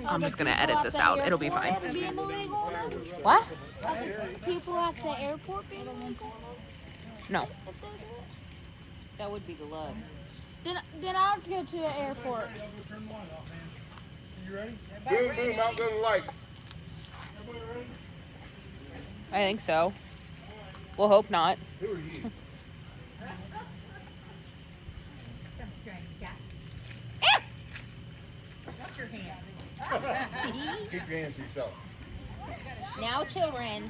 I'm just gonna edit this out. It'll be fine. Being illegal now? What? People at the airport being illegal? No. If they do it? That would be the luck. Then I'll go to the airport. You ready? Boom, boom, out go the lights. I think so. We'll hope not. Who are you? Watch your hands. Keep your hands to yourself. Now, children.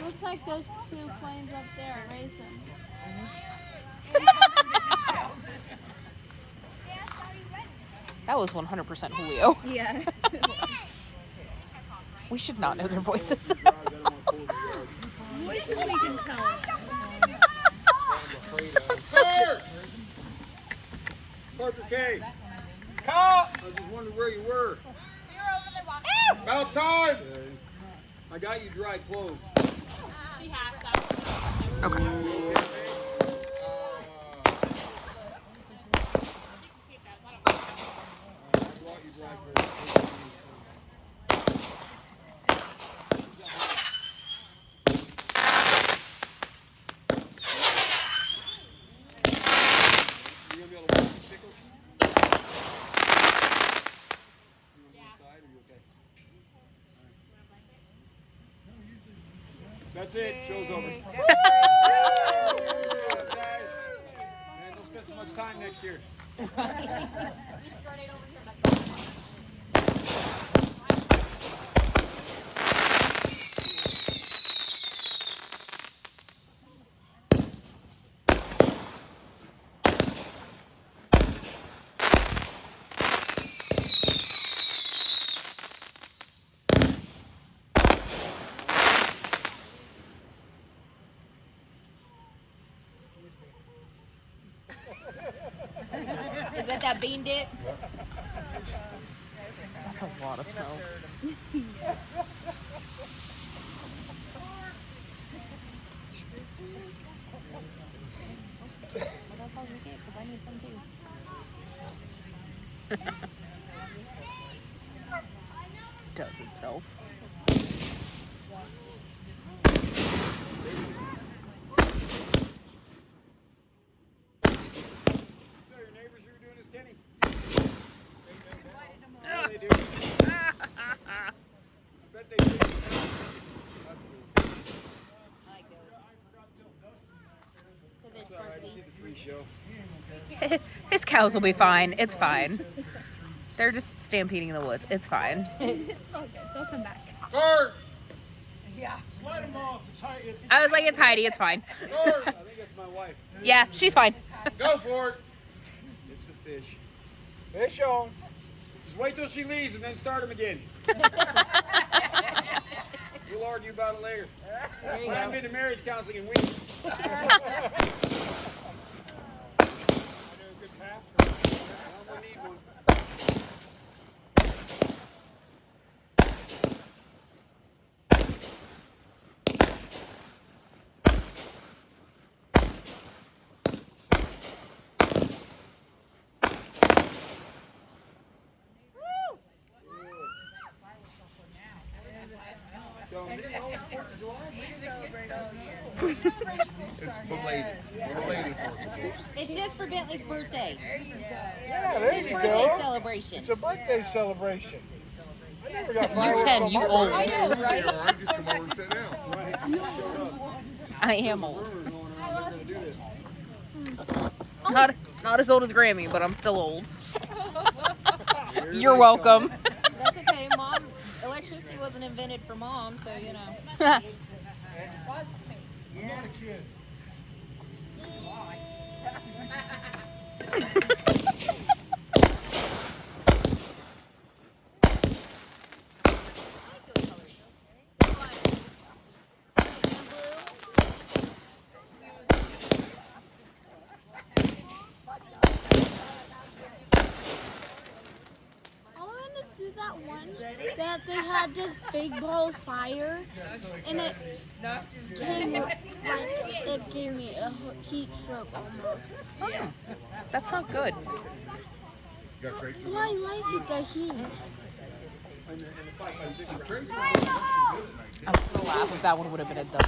Looks like those two planes up there are racing. That was 100% Julio. Yeah. We should not know their voices. Voices we can tell. Parker K. Call! I just wondered where you were. About time! I got you dry clothes. She has some. Okay. That's it. Show's over. Guys, man, don't spend so much time next year. Is that bean dip? That's a lot of snow. That's all you get, because I need some too. Does itself. They do. I bet they do. That's cool. I like those. Because they're It's all right. I sparkly. did the free show. His cows will be fine. It's fine. They're just stampeding in the woods. It's fine. It's all good. They'll come back. Start! Slide them off. I was like, it's Heidi. It's fine. Start! I think that's my wife. Yeah, she's fine. Go for it! It's the fish. Fish on! Just wait till she leaves and then start them again. We'll argue about it later. I haven't been to marriage counseling in weeks. I do a good pass. I don't need one. It's belated. Belated 4th of July. It's just for Bentley's birthday. Yeah, there It's his you birthday go. celebration. It's a birthday celebration. I never got You're fireworks 10, on you my old. I birthday. know, right? All right, just come over and sit down. I am old. Rumors going around they're going to do this. Not as old as Grammy, but I'm still old. You're welcome. That's okay. Mom, electricity wasn't invented for mom, so you know. I'm not a kid. I wanted to do that one that they had this big ball of fire and it came like it gave me a heat stroke almost. That's not good. got tracers Well, I like it, the heat. And the 5x6 round. Tracers I was gonna laugh if that one would have been a dump.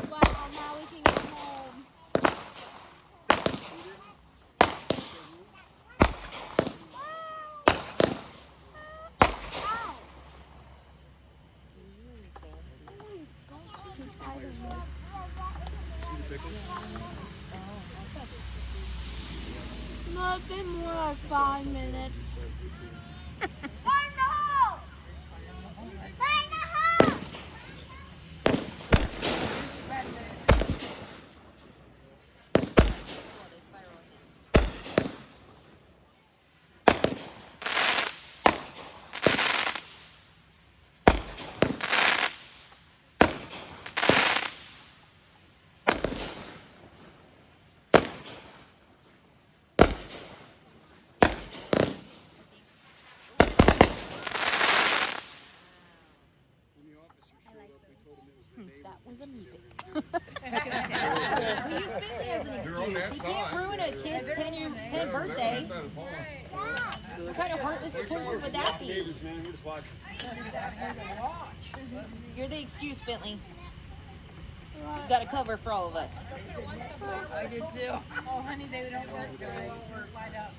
Wow, now we can go home. No, it's been more like 5 minutes. When the officer showed up, we told him it was the neighbor. That was a meeting. We use Finley as an They're on that excuse. You can't side. ruin a kid's 10th They're birthday. on that side of the pond. What kind of heartless person would that be? Neighbors, man, we're just watching. You're the excuse, Bentley. You got a cover for all of us. I did too. Oh, honey, they don't work. They won't work. Find out.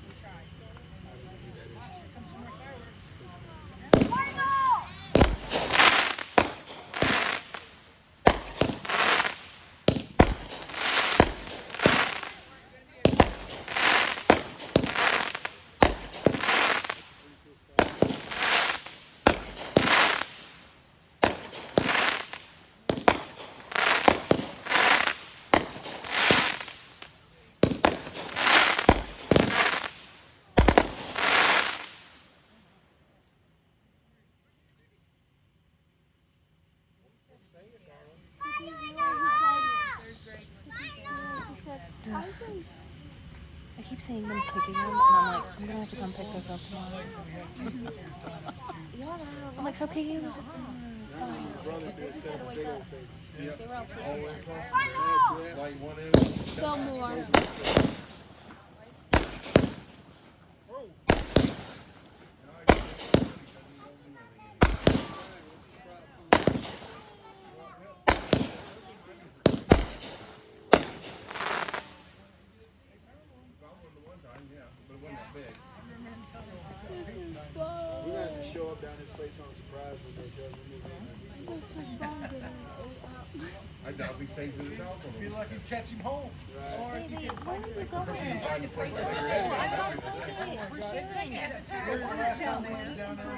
I keep seeing them kicking them, and I'm like, so I'm gonna have to come pick those up tomorrow. I'm like, so kicking those up tomorrow. They were all sleeping. All the way across there. Like one end. Still more. We're gonna have to show up down this place on a surprise when they tell us we move in. I doubt if he stays in his house on Be the lucky to catch him home. Find a place like that. Last time we was down there,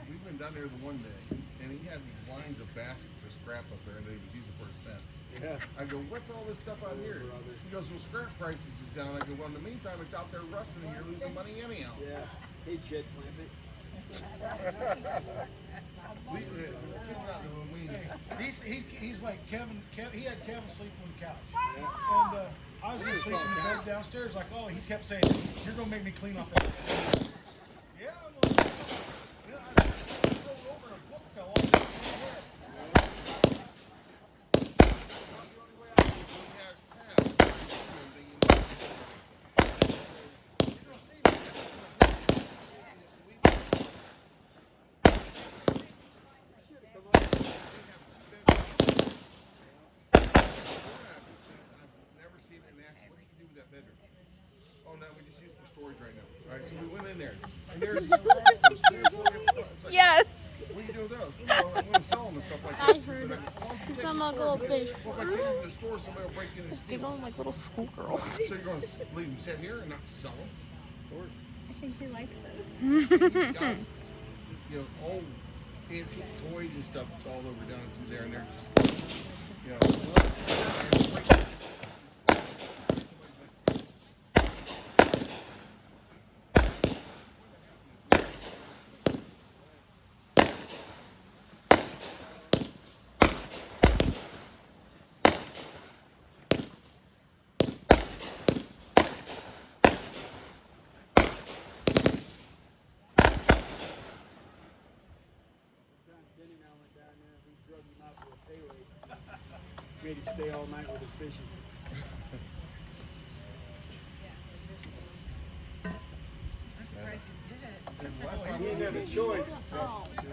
We've been down there the one day, and he had these lines of baskets of scrap up there, and they would use it for a cent. Yeah. I go, what's all this stuff out here? He goes, well, scrap prices is down. I go, well, in the meantime, it's out there rusting, and you're losing money anyhow. Yeah. Hey, Chet Clement. he's like Kevin. He had Kevin sleeping on the couch, and I was gonna sleep in the bed downstairs. Like, oh, he kept saying, "You're gonna make me clean off that." Yeah, I'm like, I rolled over and a book fell off my head. And there's these rifles, there's one of them. It's like, Yes. what do you do with those? Well, I'm going to sell them and stuff like I that. heard But it. why don't you take Some the like store little with fish. you? Well, if I take them to the store, somebody will break in and They're steal them. going like little schoolgirls. So you're going to leave them sit here and not sell them? think he likes those. He's got, you know, old antique toys and stuff. It's all over down through there, and they're just, you know. Benny and I went down there. We drug him out to a pay rate. Made him stay all night with his fishing. And last time He we didn't have a choice. I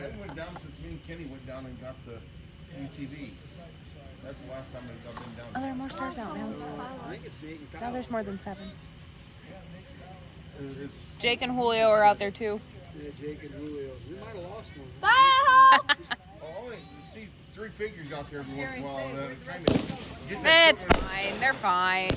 hadn't went down since me and Kenny went down and got the UTV. That's the last time I've been down. Oh, there are more stars out now. I think it's big and Now there's more than 7. It's, Jake and Julio are out there too. Yeah, Jake and Julio. We might have lost one. oh, you see 3 figures out there every once in a while. And it kind of get It's fine. They're fine.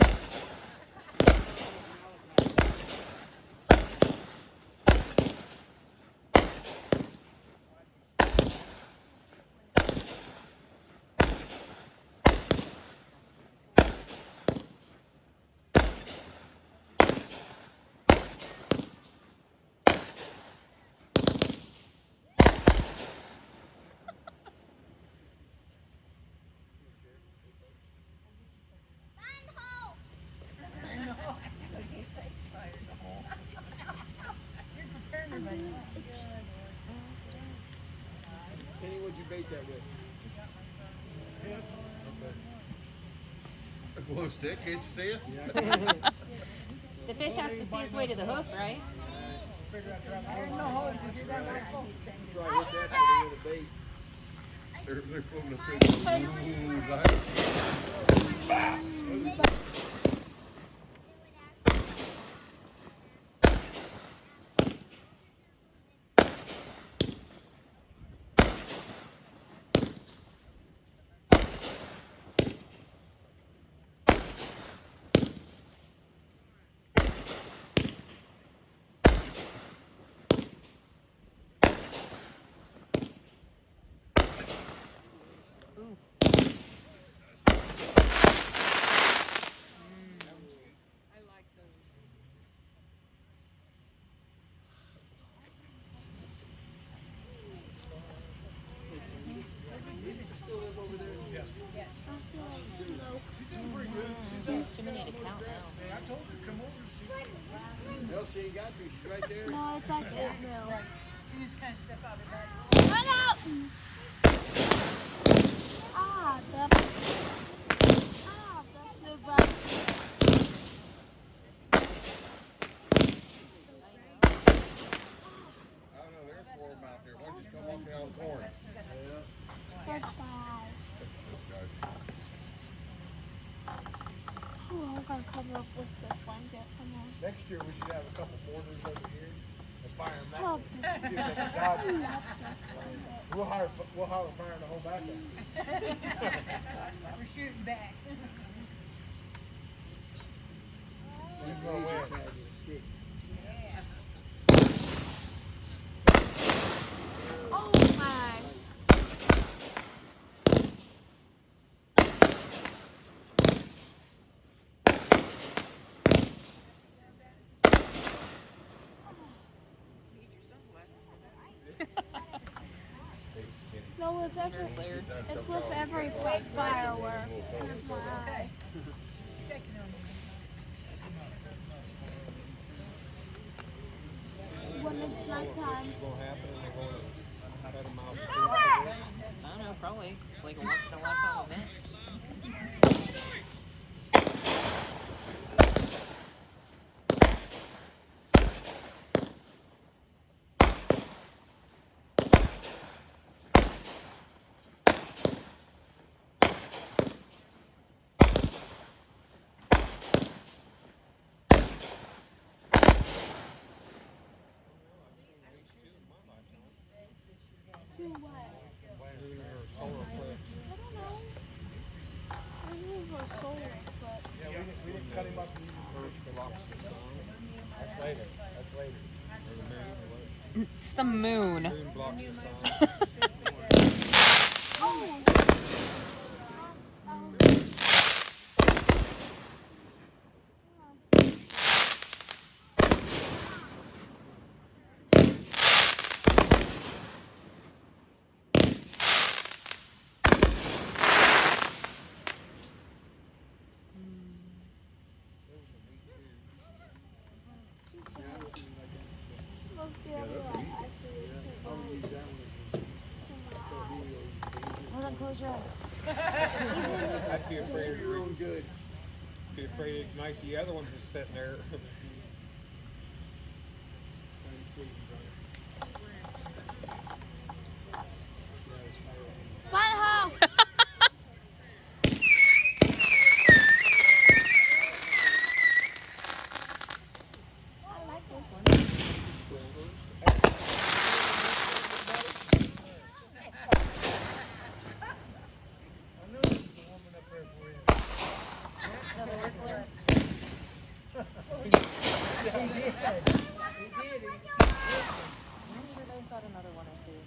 Kenny, what'd you bait that with? a glow stick. Can't you see it? The fish has to see its way to the hook, right? Try to hit that with a bait. They're floating a fish. There's too many to count now. No, she ain't got to. She's right there. No, it's like Israel. You just kind of step out of that. Run out! That's the bad. I don't know. There's 4 of them out there. One just come walking out of the corn. That's bad. Oh, I'm gonna cover up with the blanket somehow. Next year we should have a couple mortars over here and fire them back. Oh, See if they can dodge it. We'll hire fire the whole back end. We're shooting back. He's gonna win. Oh, my. No, it's with every firework. Here's my eye. When it's nighttime. I don't know, probably. It's like a once in a lifetime event. To what? I don't know. This is a solar flip. Yeah, we didn't cut him up and use the first to lock the sun. That's later. It's the moon. Moon blocks the sun. Hold on, close your eyes. I'd be afraid of your own good. Be afraid to ignite the other ones just sitting there. Firehouse! I like this one. I knew there was a woman up there for you. Another whistler. I'm sure they've got another one or two.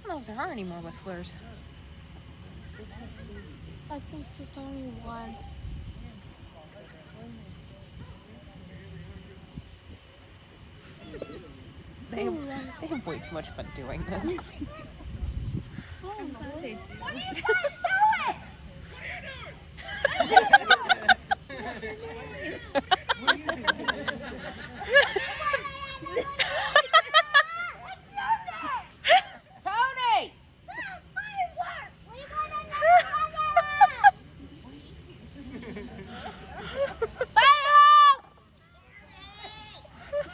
I don't know if there are any more whistlers. I think it's only one. They have way too much fun doing this. Tony!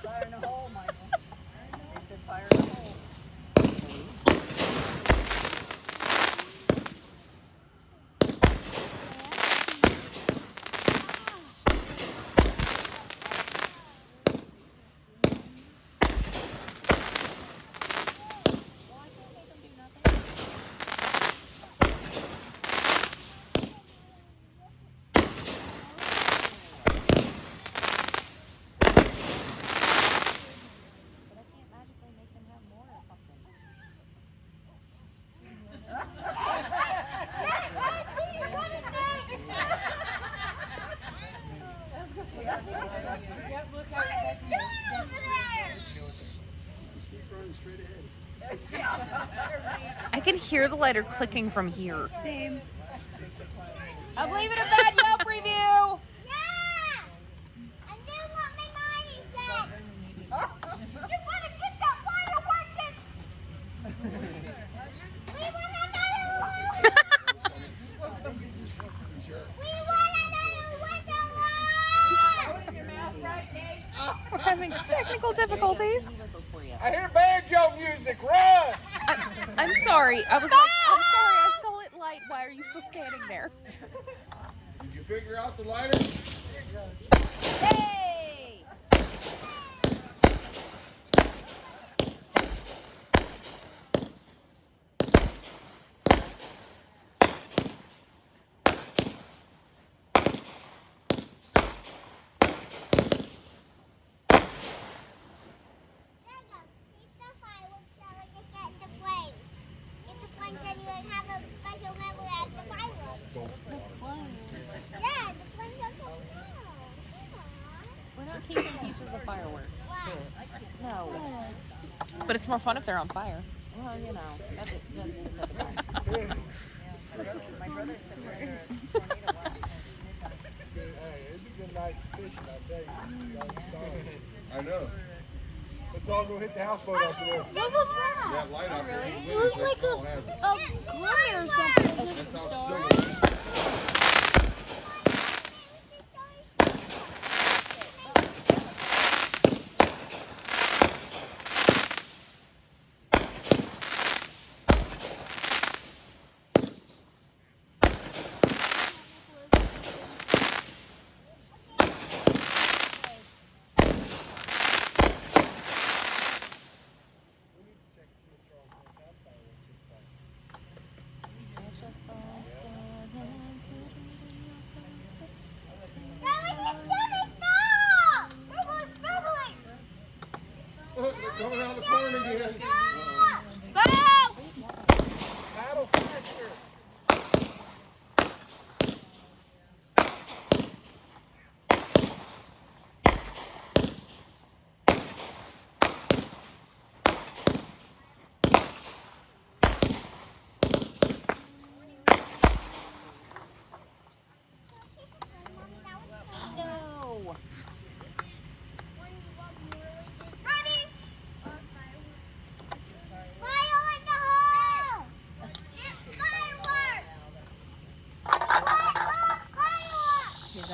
Fire in a hole, Michael. They said fire in a hole. Why can't they do nothing? But I can't magically make them have more or something. Yep, look how that's Keep running straight ahead. I can hear the lighter clicking from here. same. I'm leaving a bad Yelp review! We're having technical difficulties. I hear banjo music. Run! I'm sorry. I was like, I'm sorry. I saw it light. Why are you still standing there? Did you figure out the lighter? Hey! We're not keeping pieces of firework. No. But it's more fun if they're on fire. Well, you know, that's specific. My brother said we're in a tornado watch. Hey, it's a good night fishing, I tell you. I know. Let's all go hit the houseboat after this. What was that? That light out there. It was like a glimmer or something. That's how still it is.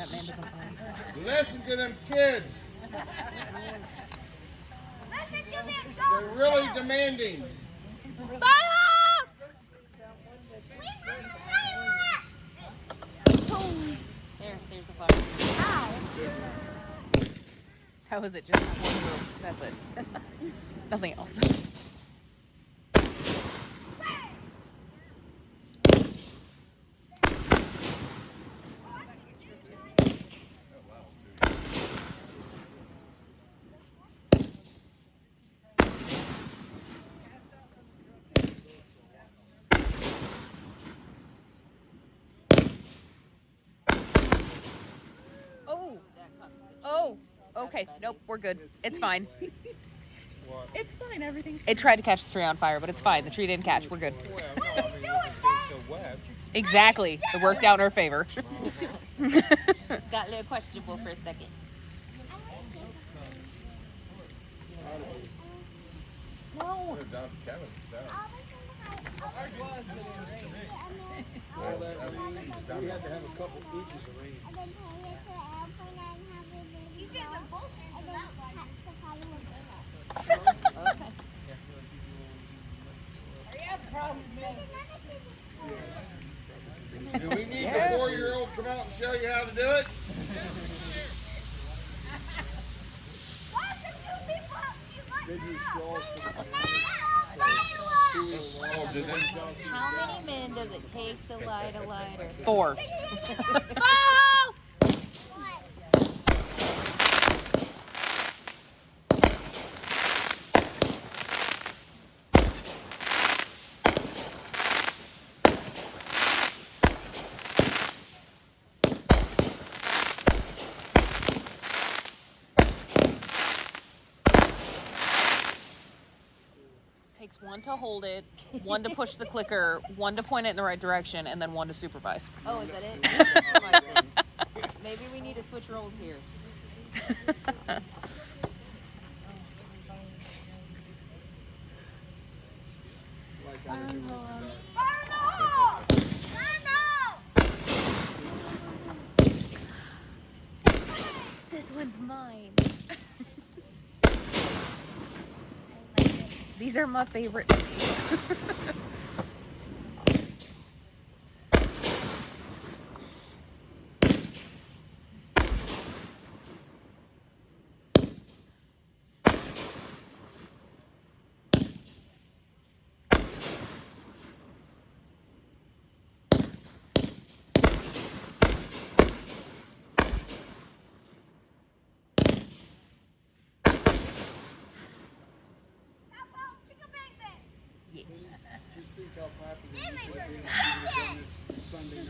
That man doesn't mind. Listen to them kids. They're really demanding. There's a fire. How was it? Just one room. That's it. Nothing else. Oh. Oh. Okay. Nope. We're good. It's fine. What? It's fine. Everything's It tried to catch the tree on fire, but it's fine. The tree didn't catch. We're good. Well, no, I mean, it's been so wet. Exactly. It worked out in our favor. Got a little questionable for a second. No. They're down to Kevin. We had to have a couple inches of rain. Okay. Do we need the 4-year-old come out and show you how to do it? Oh, did they? How many men does it take to light a lighter? 4. Takes 1 to hold it, 1 to push the clicker, 1 to point it in the right direction, and then 1 to supervise. Oh, is that it? All right, then. Maybe we need to switch roles here. This one's mine. These are my favorite.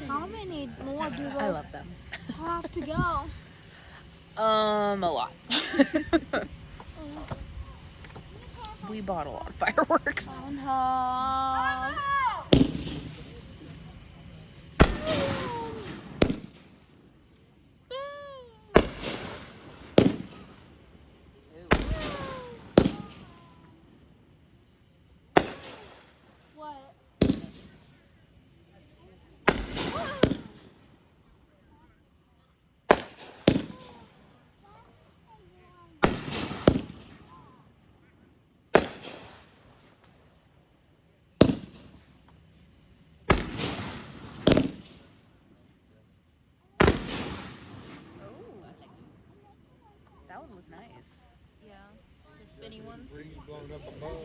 How many more do I love them. have to go? A lot. We bought a lot of fireworks. What? That one was nice. Yeah. The spinny ones. Breeze blowing up above.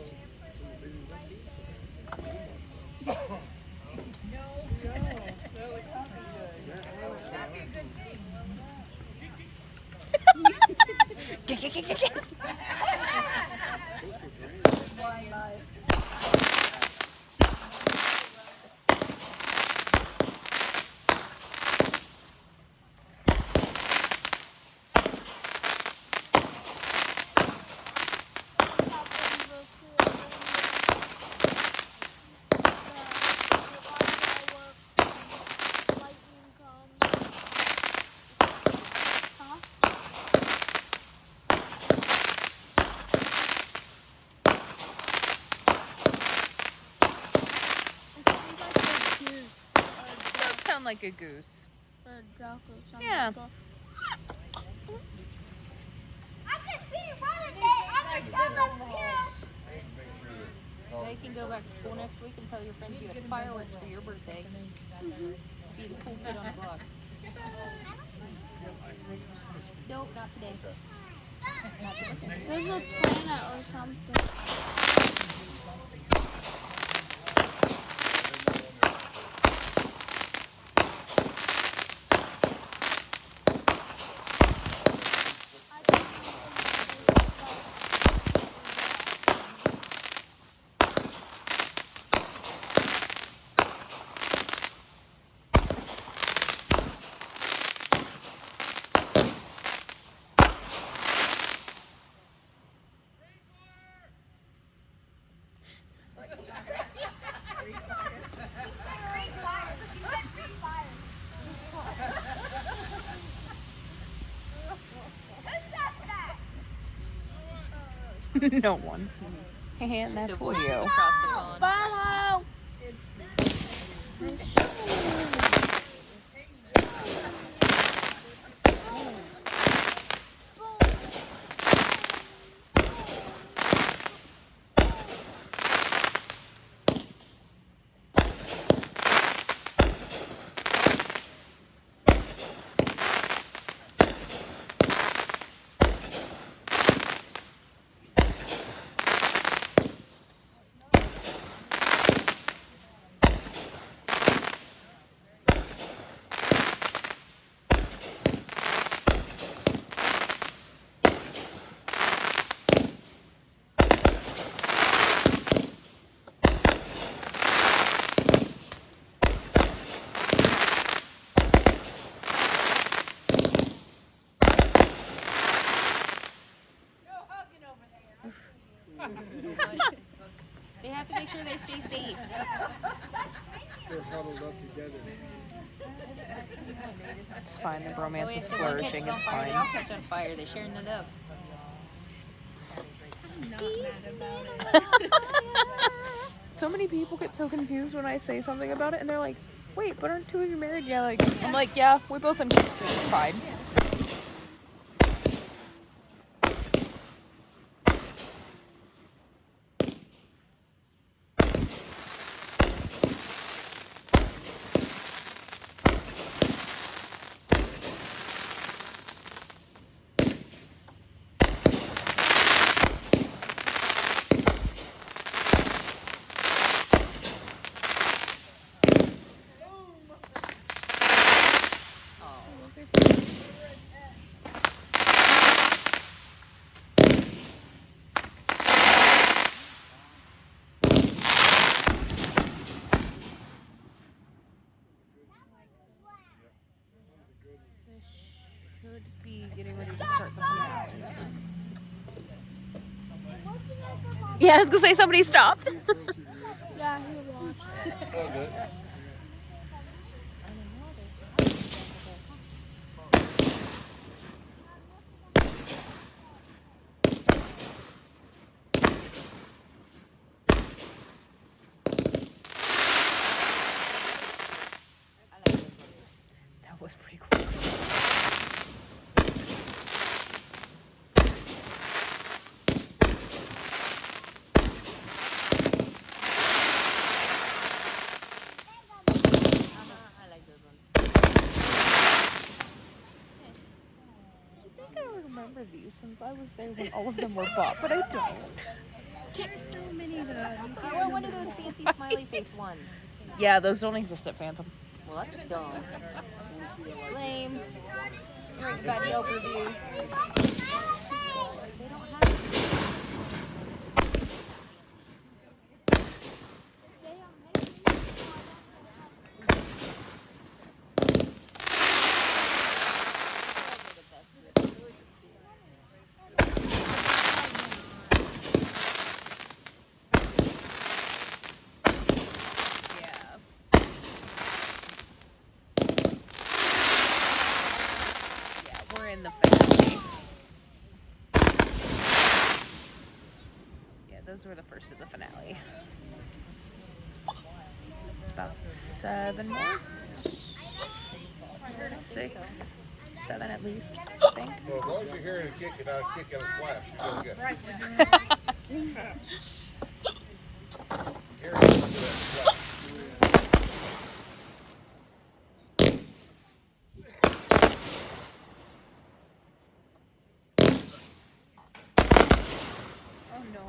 Does sound like a goose. a duck or something. Yeah. Now you can go back to school next week and tell your friends you had fireworks for your birthday. Be the cool kid on the block. Nope, not today. There's a planet or something. No one. And that's for you. Across the pond. Follow! They have to make sure they stay safe. They're huddled up together. It's fine. The Oh, romance wait, is if the one catches flourishing. on It's fire, they all fine. catch on fire. They're sharing it up. So many people get so confused when I say something about it, and they're like, "Wait, but aren't two of you married?" Yeah, like I'm like, "Yeah, we both in. It's fine." Should be getting ready to start the finale. Yeah, I was gonna say somebody stopped. Yeah, he watched. Oh, good. That was pretty cool. I like those ones. I think I remember these since I was there when all of them were bought, but I don't. So many though. I want one of those fancy smiley face ones. Yeah, those don't exist at Phantom. Well, that's dumb. Lame. Write a bad Yelp review. They don't have Yeah. Yeah, we're in the finale. Yeah, those were the first of the finale. It's about 7 more. think so. 6, 7 at least, I think. Well, as long as you're hearing a kick and not a kick and a splash, you're doing good. Hearing it under that splash. Oh no.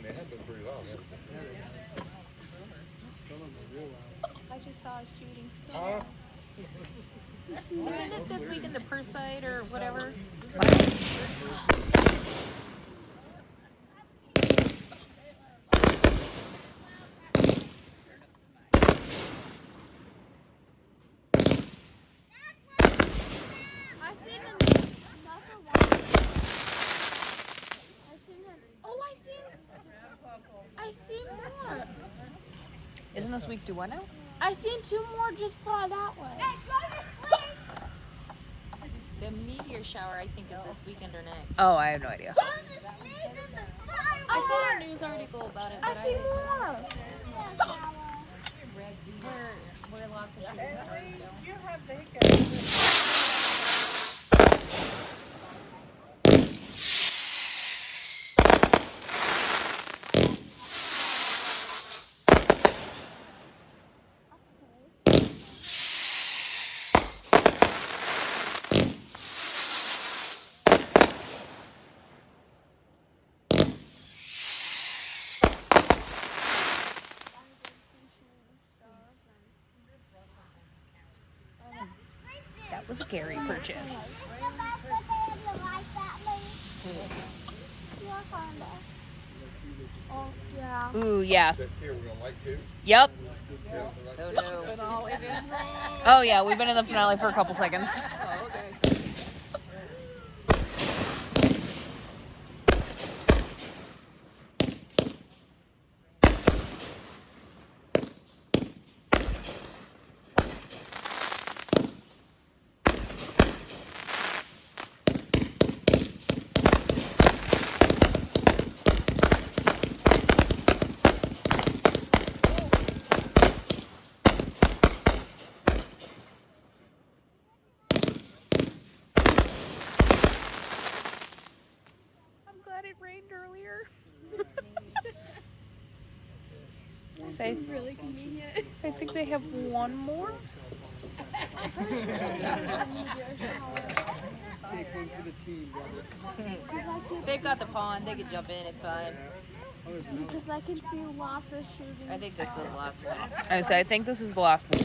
They have been pretty loud, haven't they? I just saw a shooting Huh? star. Isn't it this week in the Perside or whatever? I seen another one. I seen an. Oh, I seen more. Isn't this week do what now? I seen 2 more just fly that way. The meteor shower, I think, is this weekend or next. Oh, I have no idea. I saw a news article about it, but I see more. where lots of shooting stars go. You have the hiccups. That was a Gary purchase. Oh, yeah. Ooh, yeah. That tier we're gonna like too. Yep. Oh no. Oh, yeah, we've been in the finale for a couple seconds. I'm glad it rained earlier. Say, Really convenient. I think they have one more. They've got the pond. They can jump in. It's fine. Because I can see lots of shooting. I think this is the last one. I think this is the last one.